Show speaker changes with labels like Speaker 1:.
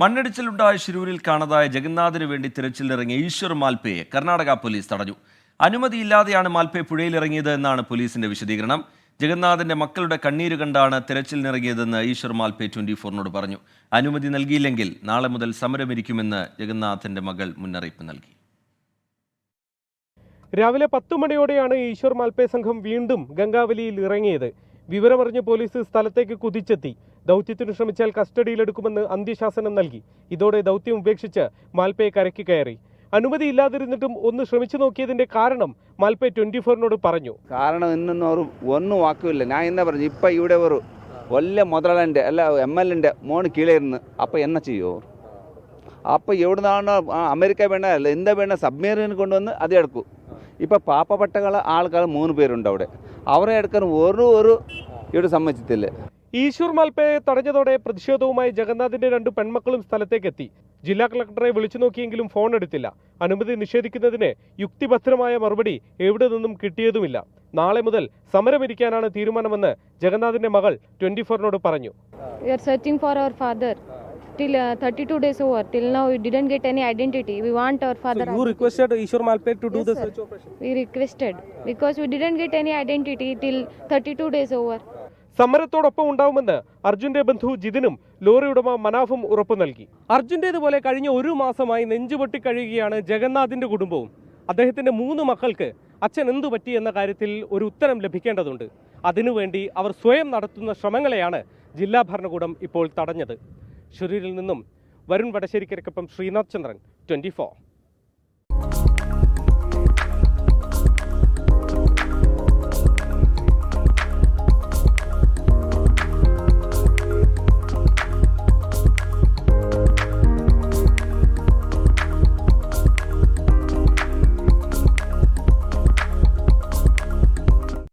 Speaker 1: മണ്ണിടിച്ചിലുണ്ടായ ശിരൂരിൽ കാണാതായ ജഗന്നാഥിന് വേണ്ടി തിരച്ചിലിറങ്ങിയ ഈശ്വർ മാൽപേയെ കർണാടക പോലീസ് തടഞ്ഞു. അനുമതിയില്ലാതെയാണ് മാൽപേ പുഴയിലിറങ്ങിയത് എന്നാണ് പോലീസിന്റെ വിശദീകരണം. ജഗന്നാഥിന്റെ മക്കളുടെ കണ്ണീര് കണ്ടാണ് തിരച്ചിലിനിറങ്ങിയതെന്ന് ഈശ്വർ മാൽപേ 24-നോട് പറഞ്ഞു. അനുമതി നൽകിയില്ലെങ്കിൽ നാളെ മുതൽ സമരമിരിക്കുമെന്ന് ജഗന്നാഥിന്റെ മകൾ മുന്നറിയിപ്പ് നൽകി.
Speaker 2: രാവിലെ 10 മണിയോടെയാണ് ഈശ്വർ മാൽപേ സംഘം വീണ്ടും ഗംഗാവലിയിൽ ഇറങ്ങിയത്. വിവരമറിഞ്ഞ് പോലീസ് സ്ഥലത്തേക്ക് കുതിച്ചെത്തി. ദൗത്യത്തിന് ശ്രമിച്ചാൽ കസ്റ്റഡിയിലെടുക്കുമെന്ന് അന്ത്യശാസനം നൽകി. ഇതോടെ ദൗത്യം ഉപേക്ഷിച്ച് മാൽപേ കരയ്ക്ക് കയറി. അനുമതിയില്ലാതിരുന്നിട്ടും ഒന്ന് ശ്രമിച്ചു നോക്കിയതിന്റെ കാരണം മാൽപേ 24-നോട് പറഞ്ഞു.
Speaker 3: കാരണം ഒന്നും വാക്കുമില്ല. ഞാൻ എന്താ പറഞ്ഞു, ഇപ്പം ഇവിടെ ഒരു വലിയ മുതലാളിൻ്റെ അല്ല MLA മോന് കീഴേ ഇരുന്ന് അപ്പം എന്നെ ചെയ്യുമോ? അപ്പം എവിടുന്നാണോ അമേരിക്ക വേണ അല്ല എന്താ വേണ സബ്മറീൻ കൊണ്ടുവന്ന് അത് എടുക്കും. ഇപ്പം പാപ്പപ്പെട്ട ആൾക്കാർ 3 പേരുണ്ട് അവിടെ. അവരെ എടുക്കാൻ ഒരു ഇവിടെ സമ്മതിച്ചിട്ടില്ല.
Speaker 2: ഈശ്വർ മാൽപേയെ തടഞ്ഞതോടെ പ്രതിഷേധവുമായി ജഗന്നാഥിന്റെ 2 പെൺമക്കളും സ്ഥലത്തേക്കെത്തി. ജില്ലാ കളക്ടറെ വിളിച്ചു നോക്കിയെങ്കിലും ഫോൺ എടുത്തില്ല. അനുമതി നിഷേധിക്കുന്നതിന് യുക്തിഭദ്രമായ മറുപടി എവിടെ നിന്നും കിട്ടിയതുമില്ല. നാളെ മുതൽ സമരമിരിക്കാനാണ് തീരുമാനമെന്ന് ജഗന്നാഥിന്റെ മകൾ 24-നോട് പറഞ്ഞു.
Speaker 4: We are searching for our father. Till 32 days over. Till now we didn't get any identity. We want our father.
Speaker 2: So you requested Ishwar Malpe to do the search operation?
Speaker 4: We requested because we didn't get any identity till 32 days over.
Speaker 2: സമരത്തോടൊപ്പം ഉണ്ടാവുമെന്ന് അർജുന്റെ ബന്ധു ജിതിനും lorry ഉടമ മനാഫും ഉറപ്പു നൽകി. അർജുന്റേതുപോലെ കഴിഞ്ഞ 1 മാസമായി നെഞ്ചുപൊട്ടി കഴിയുകയാണ് ജഗന്നാഥിന്റെ കുടുംബവും. അദ്ദേഹത്തിന്റെ 3 മക്കൾക്ക് അച്ഛൻ എന്തു പറ്റി എന്ന കാര്യത്തിൽ ഒരു ഉത്തരം ലഭിക്കേണ്ടതുണ്ട്. അതിനുവേണ്ടി അവർ സ്വയം നടത്തുന്ന ശ്രമങ്ങളെയാണ് ജില്ലാ ഭരണകൂടം ഇപ്പോൾ തടഞ്ഞത്. ഷുരൂരിൽ നിന്നും വരുൺ വടശ്ശേരിക്കരക്കൊപ്പം ശ്രീനാഥ് ചന്ദ്രൻ, 24.